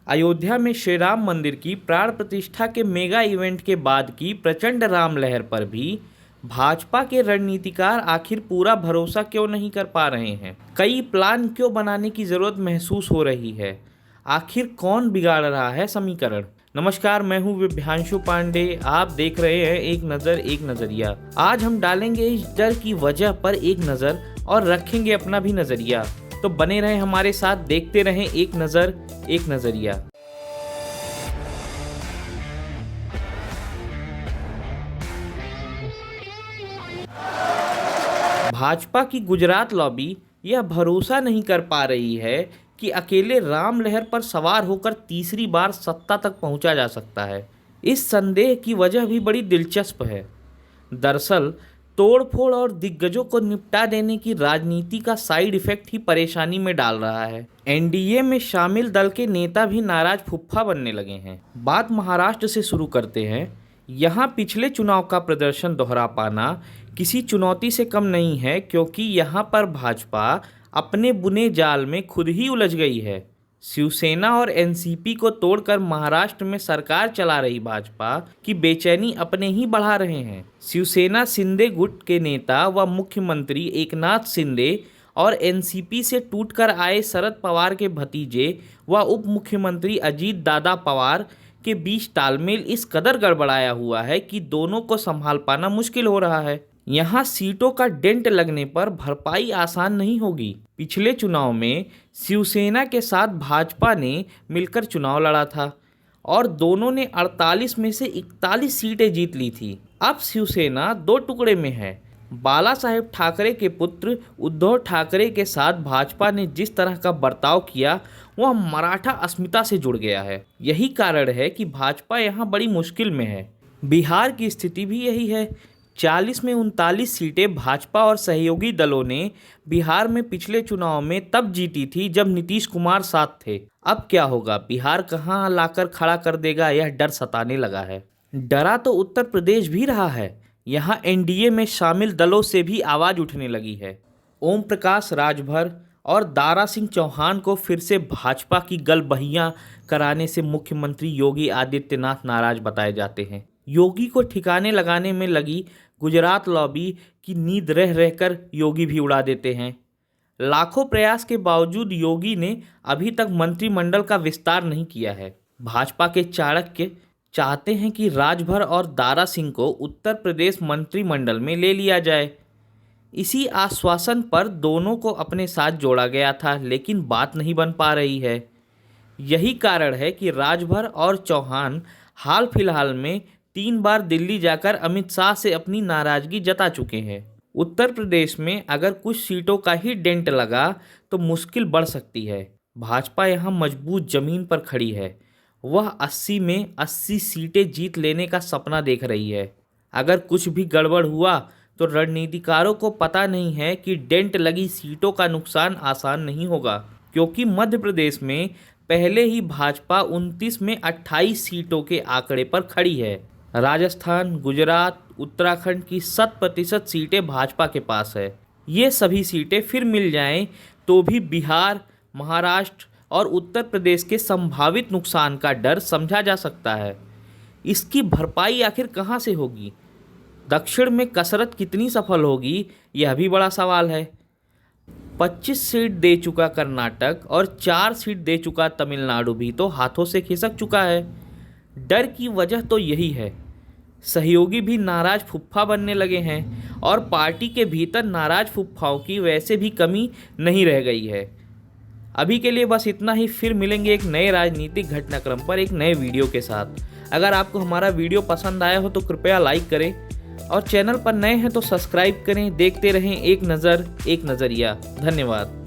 अयोध्या में श्री राम मंदिर की प्राण प्रतिष्ठा के मेगा इवेंट के बाद की प्रचंड राम लहर पर भी भाजपा के रणनीतिकार आखिर पूरा भरोसा क्यों नहीं कर पा रहे हैं? कई प्लान क्यों बनाने की जरूरत महसूस हो रही है? आखिर कौन बिगाड़ रहा है समीकरण? नमस्कार, मैं हूं विभ्यांशु पांडे। आप देख रहे हैं एक नज़र एक नज़रिया। आज हम डालेंगे इस डर की वजह पर एक नज़र और रखेंगे अपना भी नज़रिया। तो बने रहें हमारे साथ, देखते रहें एक नज़र एक नज़रिया। भाजपा की गुजरात लॉबी यह भरोसा नहीं कर पा रही है कि अकेले राम लहर पर सवार होकर तीसरी बार सत्ता तक पहुंचा जा सकता है। इस संदेह की वजह भी बड़ी दिलचस्प है। दरअसल तोड़फोड़ और दिग्गजों को निपटा देने की राजनीति का साइड इफेक्ट ही परेशानी में डाल रहा है। एनडीए में शामिल दल के नेता भी नाराज फुफ्फा बनने लगे हैं। बात महाराष्ट्र से शुरू करते हैं। यहाँ पिछले चुनाव का प्रदर्शन दोहरा पाना किसी चुनौती से कम नहीं है, क्योंकि यहाँ पर भाजपा अपने बुने जाल में खुद ही उलझ गई है। शिवसेना और एनसीपी को तोड़कर महाराष्ट्र में सरकार चला रही भाजपा की बेचैनी अपने ही बढ़ा रहे हैं। शिवसेना शिंदे गुट के नेता व मुख्यमंत्री एकनाथ शिंदे और एनसीपी से टूटकर आए शरद पवार के भतीजे व उप मुख्यमंत्री अजीत दादा पवार के बीच तालमेल इस कदर गड़बड़ाया हुआ है कि दोनों को संभाल पाना मुश्किल हो रहा है। यहाँ सीटों का डेंट लगने पर भरपाई आसान नहीं होगी। पिछले चुनाव में शिवसेना के साथ भाजपा ने मिलकर चुनाव लड़ा था और दोनों ने 48 में से 41 सीटें जीत ली थी। अब शिवसेना दो टुकड़े में है। बाला साहेब ठाकरे के पुत्र उद्धव ठाकरे के साथ भाजपा ने जिस तरह का बर्ताव किया वह मराठा अस्मिता से जुड़ गया है। यही कारण है कि भाजपा यहाँ बड़ी मुश्किल में है। बिहार की स्थिति भी यही है। 40 में 39 सीटें भाजपा और सहयोगी दलों ने बिहार में पिछले चुनाव में तब जीती थी जब नीतीश कुमार साथ थे। अब क्या होगा, बिहार कहां लाकर खड़ा कर देगा, यह डर सताने लगा है। डरा तो उत्तर प्रदेश भी रहा है। यहां एनडीए में शामिल दलों से भी आवाज उठने लगी है। ओम प्रकाश राजभर और दारा सिंह चौहान को फिर से भाजपा की गलबहियां कराने से मुख्यमंत्री योगी आदित्यनाथ नाराज बताए जाते हैं। योगी को ठिकाने लगाने में लगी गुजरात लॉबी की नींद रह रहकर योगी भी उड़ा देते हैं। लाखों प्रयास के बावजूद योगी ने अभी तक मंत्रिमंडल का विस्तार नहीं किया है। भाजपा के चाणक्य चाहते हैं कि राजभर और दारा सिंह को उत्तर प्रदेश मंत्रिमंडल में ले लिया जाए। इसी आश्वासन पर दोनों को अपने साथ जोड़ा गया था, लेकिन बात नहीं बन पा रही है। यही कारण है कि राजभर और चौहान हाल फिलहाल में 3 बार दिल्ली जाकर अमित शाह से अपनी नाराजगी जता चुके हैं। उत्तर प्रदेश में अगर कुछ सीटों का ही डेंट लगा तो मुश्किल बढ़ सकती है। भाजपा यहाँ मजबूत जमीन पर खड़ी है। वह 80 में 80 सीटें जीत लेने का सपना देख रही है। अगर कुछ भी गड़बड़ हुआ तो रणनीतिकारों को पता नहीं है कि डेंट लगी सीटों का नुकसान आसान नहीं होगा, क्योंकि मध्य प्रदेश में पहले ही भाजपा 29 में 28 सीटों के आंकड़े पर खड़ी है। राजस्थान, गुजरात, उत्तराखंड की 100% सीटें भाजपा के पास है। ये सभी सीटें फिर मिल जाएं तो भी बिहार, महाराष्ट्र और उत्तर प्रदेश के संभावित नुकसान का डर समझा जा सकता है। इसकी भरपाई आखिर कहां से होगी? दक्षिण में कसरत कितनी सफल होगी, यह भी बड़ा सवाल है। 25 सीट दे चुका कर्नाटक और 4 सीट दे चुका तमिलनाडु भी तो हाथों से खिसक चुका है। डर की वजह तो यही है। सहयोगी भी नाराज फुफ्फा बनने लगे हैं और पार्टी के भीतर नाराज फुफ्फाओं की वैसे भी कमी नहीं रह गई है। अभी के लिए बस इतना ही। फिर मिलेंगे एक नए राजनीतिक घटनाक्रम पर एक नए वीडियो के साथ। अगर आपको हमारा वीडियो पसंद आया हो तो कृपया लाइक करें और चैनल पर नए हैं तो सब्सक्राइब करें। देखते रहें एक नज़र एक नज़रिया। धन्यवाद।